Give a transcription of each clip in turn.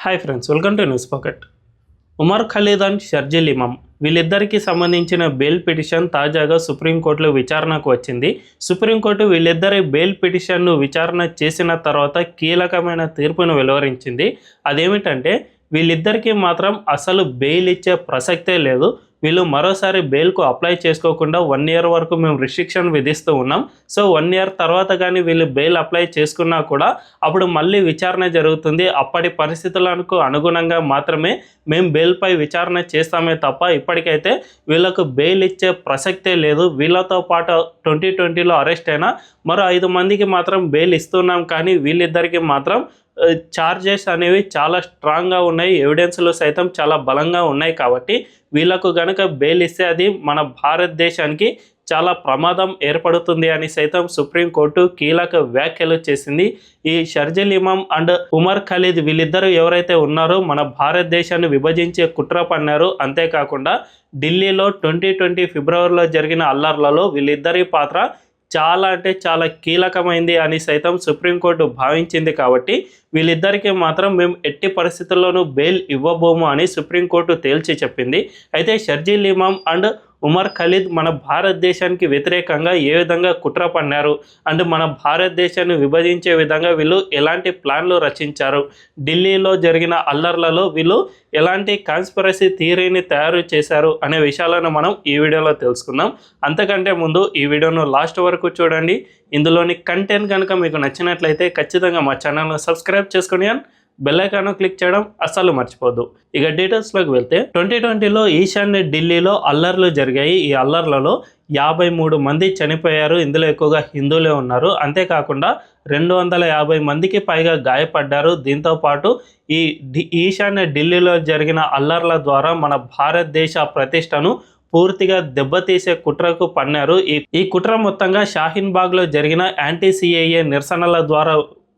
Hi friends, welcome to News Pocket. Umar Khalid and Sharjeel Imam వీళ్ళిద్దరికీ సంబంధించిన bail petition తాజాగా సుప్రీంకోర్టులో విచారణకు వచ్చింది. సుప్రీంకోర్టు వీళ్ళిద్దరి బెయిల్ పిటిషన్ను విచారణ చేసిన తర్వాత కీలకమైన తీర్పును వెలువరించింది. అదేమిటంటే వీళ్ళిద్దరికీ మాత్రం అసలు బెయిల్ ఇచ్చే ప్రసక్తే లేదు. వీళ్ళు మరోసారి బెయిల్కు అప్లై చేసుకోకుండా 1 year వరకు మేము రిస్ట్రిక్షన్ విధిస్తూ ఉన్నాం. సో 1 year తర్వాత కానీ వీళ్ళు బెయిల్ అప్లై చేసుకున్నా కూడా అప్పుడు మళ్ళీ విచారణ జరుగుతుంది. అప్పటి పరిస్థితులకు అనుగుణంగా మాత్రమే మేము బెయిల్పై విచారణ చేస్తామే తప్ప ఇప్పటికైతే వీళ్ళకు బెయిల్ ఇచ్చే ప్రసక్తే లేదు. వీళ్ళతో పాటు 2020లో అరెస్ట్ అయిన మరో 5 మందికి మాత్రం బెయిల్ ఇస్తున్నాం, కానీ వీళ్ళిద్దరికి మాత్రం ఛార్జెస్ అనేవి చాలా స్ట్రాంగ్గా ఉన్నాయి, ఎవిడెన్స్లు సైతం చాలా బలంగా ఉన్నాయి. కాబట్టి వీళ్ళకు గనక బెయిల్ ఇస్తే అది మన భారతదేశానికి చాలా ప్రమాదం ఏర్పడుతుంది అని సైతం సుప్రీంకోర్టు కీలక వ్యాఖ్యలు చేసింది. ఈ షర్జిల్ ఇమాం అండ్ ఉమర్ ఖలీద్ వీళ్ళిద్దరూ ఎవరైతే ఉన్నారో మన భారతదేశాన్ని విభజించే కుట్ర పన్నారు. అంతేకాకుండా ఢిల్లీలో 2020 ఫిబ్రవరిలో జరిగిన అల్లర్లలో వీళ్ళిద్దరి పాత్ర చాలా అంటే చాలా కీలకమైంది అని సైతం సుప్రీంకోర్టు భావించింది. కాబట్టి వీళ్ళిద్దరికీ మాత్రం మేము ఎట్టి పరిస్థితుల్లోనూ బెయిల్ ఇవ్వబోము అని సుప్రీంకోర్టు తేల్చి చెప్పింది. అయితే షర్జిల్ ఇమాం అండ్ ఉమర్ ఖలీద్ మన భారతదేశానికి వ్యతిరేకంగా ఏ విధంగా కుట్ర పన్నారు అండ్ మన భారతదేశాన్ని విభజించే విధంగా వీళ్ళు ఎలాంటి ప్లాన్లు రచించారు, ఢిల్లీలో జరిగిన అల్లర్లలో వీళ్ళు ఎలాంటి కాన్స్పిరసీ థియరీని తయారు చేశారు అనే విషయాలను మనం ఈ వీడియోలో తెలుసుకుందాం. అంతకంటే ముందు ఈ వీడియోను లాస్ట్ వరకు చూడండి. ఇందులోని కంటెంట్ కనుక మీకు నచ్చినట్లయితే ఖచ్చితంగా మా ఛానల్ను సబ్స్క్రైబ్ చేసుకొని బెల్ ఐకాన్ క్లిక్ చేయడం అస్సలు మర్చిపోద్దు. ఇక డీటెయిల్స్లోకి వెళ్తే 2020లో ఈశాన్య ఢిల్లీలో అల్లర్లు జరిగాయి. ఈ అల్లర్లలో 53 మంది చనిపోయారు. ఇందులో ఎక్కువగా హిందువులే ఉన్నారు. అంతేకాకుండా 250 మందికి పైగా గాయపడ్డారు. దీంతోపాటు ఈ ఈశాన్య ఢిల్లీలో జరిగిన అల్లర్ల ద్వారా మన భారతదేశ ప్రతిష్టను పూర్తిగా దెబ్బతీసే కుట్రకు పన్నారు. ఈ కుట్ర మొత్తంగా షాహీన్ బాగ్లో జరిగిన యాంటీ సిఏఏ నిరసనల ద్వారా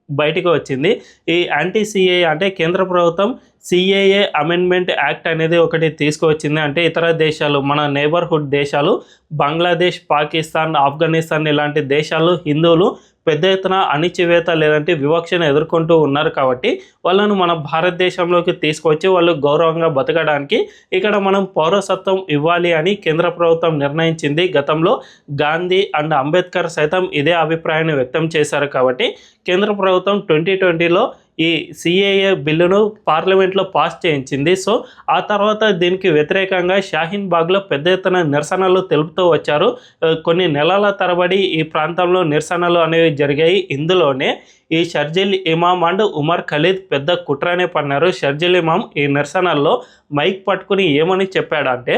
బయటకు వచ్చింది. ఈ యాంటీ సిఏఏ అంటే కేంద్ర ప్రభుత్వం సిఏఏ అమెండ్మెంట్ యాక్ట్ అనేది ఒకటి తీసుకువచ్చింది. అంటే ఇతర దేశాలు, మన నైబర్హుడ్ దేశాలు బంగ్లాదేశ్, పాకిస్తాన్, ఆఫ్ఘనిస్తాన్ ఇలాంటి దేశాల్లో హిందువులు పెద్ద ఎత్తున అణిచివేత లేదంటే వివక్షను ఎదుర్కొంటూ ఉన్నారు. కాబట్టి వాళ్ళను మన భారతదేశంలోకి తీసుకొచ్చి వాళ్ళు గౌరవంగా బతకడానికి ఇక్కడ మనం పౌరసత్వం ఇవ్వాలి అని కేంద్ర ప్రభుత్వం నిర్ణయించింది. గతంలో గాంధీ అండ్ అంబేద్కర్ సైతం ఇదే అభిప్రాయాన్ని వ్యక్తం చేశారు. కాబట్టి కేంద్ర ప్రభుత్వం 2020లో ఈ సిఏఏ బిల్లును పార్లమెంట్లో పాస్ చేయించింది. సో ఆ తర్వాత దీనికి వ్యతిరేకంగా షాహీన్ బాగ్లో పెద్ద ఎత్తున నిరసనలు తెలుపుతూ వచ్చారు. కొన్ని నెలల తరబడి ఈ ప్రాంతంలో నిరసనలు అనేవి జరిగాయి. ఇందులోనే ఈ షర్జిల్ ఇమాం అండ్ ఉమర్ ఖలీద్ పెద్ద కుట్రనే పన్నారు. షర్జిల్ ఇమాం ఈ నిరసనల్లో మైక్ పట్టుకుని ఏమని చెప్పాడంటే,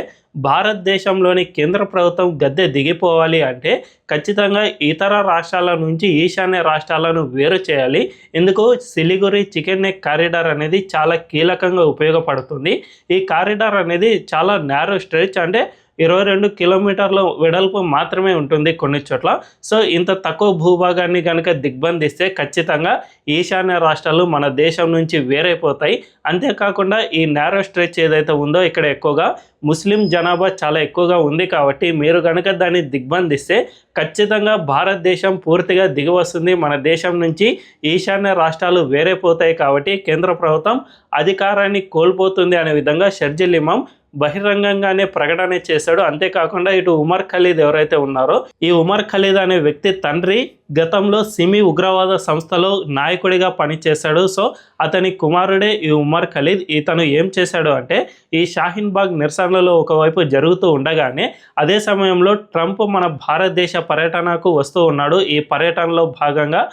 భారతదేశంలోని కేంద్ర ప్రభుత్వం గద్దె దిగిపోవాలి అంటే ఖచ్చితంగా ఇతర రాష్ట్రాల నుంచి ఈశాన్య రాష్ట్రాలను వేరు చేయాలి. ఇందుకు సిలిగురి చికెన్ నెక్ కారిడార్ అనేది చాలా కీలకంగా ఉపయోగపడుతుంది. ఈ కారిడార్ అనేది చాలా నేరో స్ట్రెచ్, అంటే 22 కిలోమీటర్ల వెడల్పు మాత్రమే ఉంటుంది కొన్ని చోట్ల. సో ఇంత తక్కువ భూభాగాన్ని కనుక దిగ్బంధిస్తే ఖచ్చితంగా ఈశాన్య రాష్ట్రాలు మన దేశం నుంచి వేరైపోతాయి. అంతేకాకుండా ఈ నేరో స్ట్రెచ్ ఏదైతే ఉందో ఇక్కడ ఎక్కువగా ముస్లిం జనాభా చాలా ఎక్కువగా ఉంది. కాబట్టి మీరు కనుక దాన్ని దిగ్బంధిస్తే ఖచ్చితంగా భారతదేశం పూర్తిగా దిగి వస్తుంది, మన దేశం నుంచి ఈశాన్య రాష్ట్రాలు వేరైపోతాయి. కాబట్టి కేంద్ర ప్రభుత్వం అధికారాన్ని కోల్పోతుంది అనే విధంగా షర్జిల్ ఇమాం బహిరంగంగానే ప్రకటన చేశాడు. అంతేకాకుండా ఇటు ఉమర్ ఖలీద్ ఎవరైతే ఉన్నారో ఈ ఉమర్ ఖలీద్ అనే వ్యక్తి తండ్రి గతంలో సిమి ఉగ్రవాద సంస్థలో నాయకుడిగా పనిచేశాడు. సో అతని కుమారుడే ఈ ఉమర్ ఖలీద్. ఇతను ఏం చేశాడు అంటే, ఈ షాహీన్ బాగ్ నిరసనలలో ఒకవైపు జరుగుతూ ఉండగానే అదే సమయంలో ట్రంప్ మన భారతదేశ పర్యటనకు వస్తూ ఉన్నాడు. ఈ పర్యటనలో భాగంగా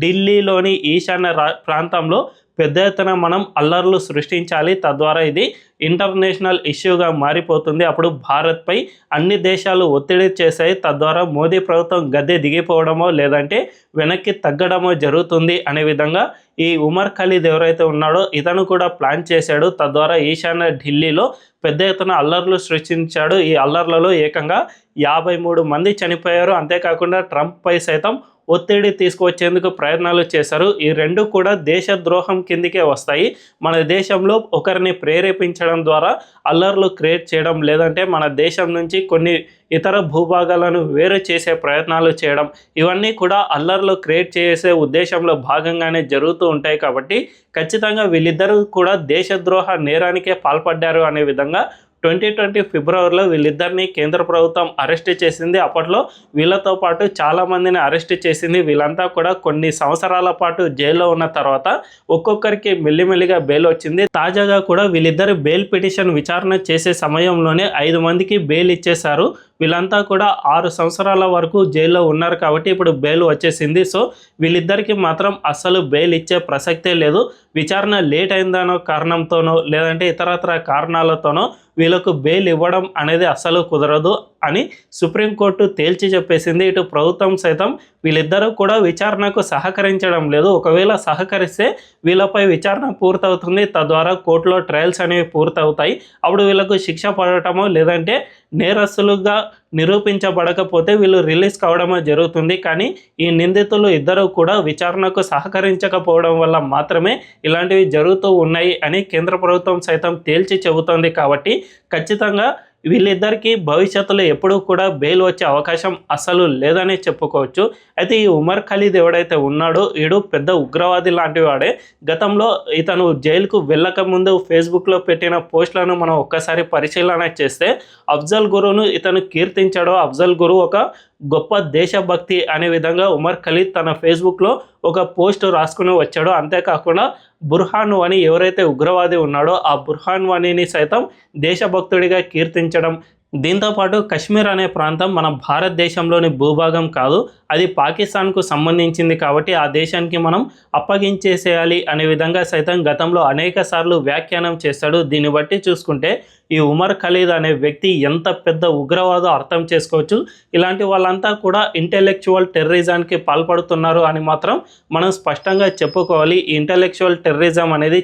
ఢిల్లీలోని ఈశాన్య ప్రాంతంలో పెద్ద ఎత్తున మనం అల్లర్లు సృష్టించాలి, తద్వారా ఇది ఇంటర్నేషనల్ ఇష్యూగా మారిపోతుంది. అప్పుడు భారత్పై అన్ని దేశాలు ఒత్తిడి చేశాయి, తద్వారా మోదీ ప్రభుత్వం గద్దె దిగిపోవడమో లేదంటే వెనక్కి తగ్గడమో జరుగుతుంది అనే విధంగా ఈ ఉమర్ ఖలీద్ ఎవరైతే ఉన్నాడో ఇతను కూడా ప్లాన్ చేశాడు. తద్వారా ఈశాన్య ఢిల్లీలో పెద్ద ఎత్తున అల్లర్లు సృష్టించాడు. ఈ అల్లర్లలో ఏకంగా 53 మంది చనిపోయారు. అంతేకాకుండా ట్రంప్ పై సైతం ఒత్తిడి తీసుకువచ్చేందుకు ప్రయత్నాలు చేశారు. ఈ రెండు కూడా దేశద్రోహం కిందికే వస్తాయి. మన దేశంలో ఒకరిని ప్రేరేపించడం ద్వారా అల్లర్లు క్రియేట్ చేయడం, లేదంటే మన దేశం నుంచి కొన్ని ఇతర భూభాగాలను వేరు చేసే ప్రయత్నాలు చేయడం, ఇవన్నీ కూడా అల్లర్లు క్రియేట్ చేసే ఉద్దేశంలో భాగంగానే జరుగుతూ ఉంటాయి. కాబట్టి ఖచ్చితంగా వీళ్ళిద్దరూ కూడా దేశద్రోహ నేరానికే పాల్పడ్డారు అనే విధంగా 2020 ఫిబ్రవరిలో వీళ్ళిద్దరిని కేంద్ర ప్రభుత్వం అరెస్ట్ చేసింది. అప్పట్లో వీళ్ళతో పాటు చాలామందిని అరెస్ట్ చేసింది. వీళ్ళంతా కూడా కొన్ని సంవత్సరాల పాటు జైల్లో ఉన్న తర్వాత ఒక్కొక్కరికి మెల్లిమెల్లిగా బెయిల్ వచ్చింది. తాజాగా కూడా వీళ్ళిద్దరు బెయిల్ పిటిషన్ విచారణ చేసే సమయంలోనే 5 మందికి బెయిల్ ఇచ్చేశారు. వీళ్ళంతా కూడా 6 సంవత్సరాల వరకు జైల్లో ఉన్నారు కాబట్టి ఇప్పుడు బెయిల్ వచ్చేసింది. సో వీళ్ళిద్దరికి మాత్రం అస్సలు బెయిల్ ఇచ్చే ప్రసక్తే లేదు. విచారణ లేట్ అయిందనో కారణంతోనో, లేదంటే ఇతరత్ర కారణాలతోనో వీళ్ళకు బెయిల్ ఇవ్వడం అనేది అస్సలు కుదరదు అని సుప్రీంకోర్టు తేల్చి చెప్పేసింది. ఇటు ప్రభుత్వం సైతం వీళ్ళిద్దరూ కూడా విచారణకు సహకరించడం లేదు. ఒకవేళ సహకరిస్తే వీళ్ళపై విచారణ పూర్తవుతుంది. తద్వారా కోర్టులో ట్రయల్స్ అనేవి పూర్తవుతాయి. అప్పుడు వీళ్ళకు శిక్ష పడటమో, లేదంటే నేరస్తులుగా నిరూపించబడకపోతే వీళ్ళు రిలీజ్ కావడమో జరుగుతుంది. కానీ ఈ నిందితులు ఇద్దరు కూడా విచారణకు సహకరించకపోవడం వల్ల మాత్రమే ఇలాంటివి జరుగుతూ ఉన్నాయి అని కేంద్ర ప్రభుత్వం సైతం తేల్చి చెబుతోంది. కాబట్టి ఖచ్చితంగా వీళ్ళిద్దరికీ భవిష్యత్తులో ఎప్పుడూ కూడా బెయిల్ వచ్చే అవకాశం అస్సలు లేదని చెప్పుకోవచ్చు. అయితే ఈ ఉమర్ ఖలీద్ ఎవడైతే ఉన్నాడో ఈడు పెద్ద ఉగ్రవాది లాంటి వాడే. గతంలో ఇతను జైలుకు వెళ్ళక ముందు ఫేస్బుక్లో పెట్టిన పోస్టులను మనం ఒక్కసారి పరిశీలన చేస్తే అఫ్జల్ గురును ఇతను కీర్తించాడో, అఫ్జల్ గురు ఒక గొప్ప దేశభక్తి అనే విధంగా ఉమర్ ఖలీద్ తన ఫేస్బుక్లో ఒక పోస్ట్ రాసుకుని వచ్చాడు. అంతేకాకుండా బుర్హాన్ వానీ ఎవరైతే ఉగ్రవాది ఉన్నాడో ఆ బుర్హాన్ వానీని సైతం దేశభక్తుడిగా కీర్తించడం. దీంతోపాటు కశ్మీర్ అనే ప్రాంతం మన భారతదేశంలోని భూభాగం కాదు, అది పాకిస్తాన్కు సంబంధించింది కాబట్టి ఆ దేశానికి మనం అప్పగించేసేయాలి అనే విధంగా సైతం గతంలో అనేక సార్లు వ్యాఖ్యానం చేశాడు. దీన్ని బట్టి చూసుకుంటే ఈ ఉమర్ ఖలీద్ అనే వ్యక్తి ఎంత పెద్ద ఉగ్రవాదో అర్థం చేసుకోవచ్చు. ఇలాంటి వాళ్ళంతా కూడా ఇంటెలెక్చువల్ టెర్రరిజానికి పాల్పడుతున్నారు అని మాత్రం మనం స్పష్టంగా చెప్పుకోవాలి. ఈ ఇంటెలెక్చువల్ టెర్రరిజం అనేది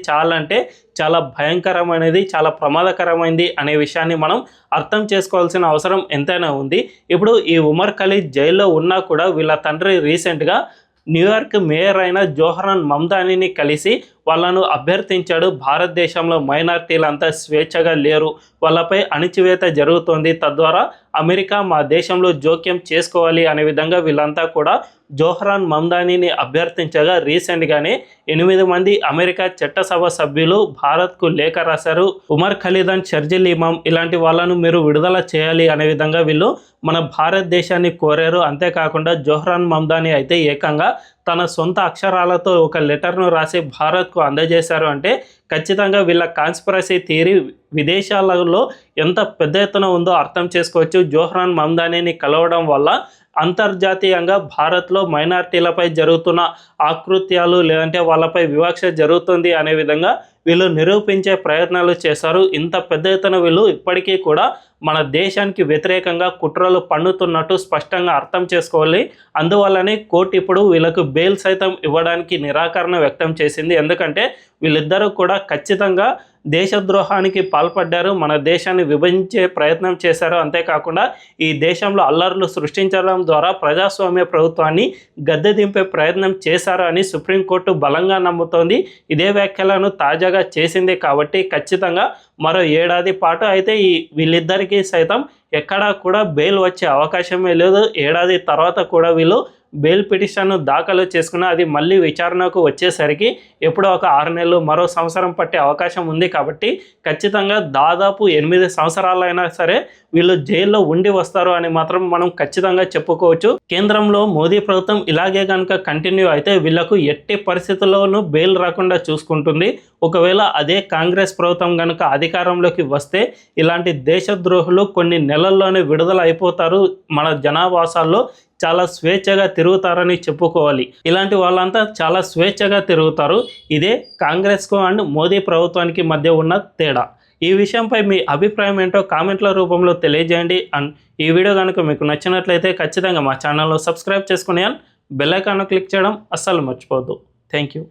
చాలా భయంకరమైనది, చాలా ప్రమాదకరమైనది అనే విషయాన్ని మనం అర్థం చేసుకోవాల్సిన అవసరం ఎంతైనా ఉంది. ఇప్పుడు ఈ ఉమర్ ఖలీద్ జైల్లో ఉన్నా కూడా వీళ్ళ తండ్రి రీసెంట్గా న్యూయార్క్ మేయర్ అయిన జోహరాన్ మమ్దానీని కలిసి వాళ్ళను అభ్యర్థించాడు. భారతదేశంలో మైనారిటీలంతా స్వేచ్ఛగా లేరు, వాళ్ళపై అణిచివేత జరుగుతోంది, తద్వారా అమెరికా మా దేశంలో జోక్యం చేసుకోవాలి అనే విధంగా వీళ్ళంతా కూడా జోహరాన్ మమ్దానీని అభ్యర్థించగా రీసెంట్గానే 8 మంది అమెరికా చట్టసభ సభ్యులు భారత్కు లేఖ రాశారు. ఉమర్ ఖలీద్ అండ్ షర్జిల్ ఇమామ్ ఇలాంటి వాళ్ళను మీరు విడుదల చేయాలి అనే విధంగా వీళ్ళు మన భారతదేశాన్ని కోరారు. అంతేకాకుండా జోహరాన్ మమ్దానీ అయితే ఏకంగా తన సొంత అక్షరాలతో ఒక లెటర్ను రాసి భారత్కు అందజేశారు. అంటే ఖచ్చితంగా వీళ్ళ కాన్స్పిరసీ థియరీ విదేశాలలో ఎంత పెద్ద ఎత్తున ఉందో అర్థం చేసుకోవచ్చు. జోహరాన్ మమ్దానీని కలవడం వల్ల అంతర్జాతీయంగా భారత్లో మైనారిటీలపై జరుగుతున్న ఆకృత్యాలు, లేదంటే వాళ్ళపై వివక్ష జరుగుతుంది అనే విధంగా వీళ్ళు నిరూపించే ప్రయత్నాలు చేశారు. ఇంత పెద్ద ఎత్తున వీళ్ళు ఇప్పటికీ కూడా మన దేశానికి వ్యతిరేకంగా కుట్రలు పన్నుతున్నట్టు స్పష్టంగా అర్థం చేసుకోవాలి. అందువల్లనే కోర్టు ఇప్పుడు వీళ్ళకు బెయిల్ సైతం ఇవ్వడానికి నిరాకరణ వ్యక్తం చేసింది. ఎందుకంటే వీళ్ళిద్దరూ కూడా ఖచ్చితంగా దేశద్రోహానికి పాల్పడ్డారు, మన దేశాన్ని విభజించే ప్రయత్నం చేశారు. అంతేకాకుండా ఈ దేశంలో అల్లర్లు సృష్టించడం ద్వారా ప్రజాస్వామ్య ప్రభుత్వాన్ని గద్దె దింపే ప్రయత్నం చేశారు అని సుప్రీంకోర్టు బలంగా నమ్ముతోంది. ఇదే వ్యాఖ్యలను తాజాగా చేసింది. కాబట్టి ఖచ్చితంగా మరో ఏడాది పాటు అయితే వీళ్ళిద్దరికీ సైతం ఎక్కడా కూడా బెయిల్ వచ్చే అవకాశమే లేదు. ఏడాది తర్వాత కూడా వీళ్ళు బెయిల్ పిటిషన్ను దాఖలు చేసుకున్న అది మళ్ళీ విచారణకు వచ్చేసరికి ఎప్పుడో ఒక 6 నెలలు, మరో సంవత్సరం పట్టే అవకాశం ఉంది. కాబట్టి ఖచ్చితంగా దాదాపు 8 సంవత్సరాలైనా సరే వీళ్ళు జైల్లో ఉండి వస్తారు అని మాత్రం మనం ఖచ్చితంగా చెప్పుకోవచ్చు. కేంద్రంలో మోదీ ప్రభుత్వం ఇలాగే కనుక కంటిన్యూ అయితే వీళ్లకు ఎట్టి పరిస్థితుల్లోనూ బెయిల్ రాకుండా చూసుకుంటుంది. ఒకవేళ అదే కాంగ్రెస్ ప్రభుత్వం కనుక అధికారంలోకి వస్తే ఇలాంటి దేశద్రోహులు కొన్ని నెలల్లోనే విడుదల అయిపోతారు, మన జనావాసాల్లో చాలా స్వేచ్ఛగా తిరుగుతారని చెప్పుకోవాలి. ఇలాంటి వాళ్ళంతా చాలా స్వేచ్ఛగా తిరుగుతారు. ఇదే కాంగ్రెస్కు అండ్ మోదీ ప్రభుత్వానికి మధ్య ఉన్న తేడా. ఈ విషయంపై మీ అభిప్రాయం ఏంటో కామెంట్ల రూపంలో తెలియజేయండి. అండ్ ఈ వీడియో కనుక మీకు నచ్చినట్లయితే ఖచ్చితంగా మా ఛానల్ను సబ్స్క్రైబ్ చేసుకుని బెల్ ఐకాన్ను క్లిక్ చేయడం అస్సలు మర్చిపోవద్దు. Thank you.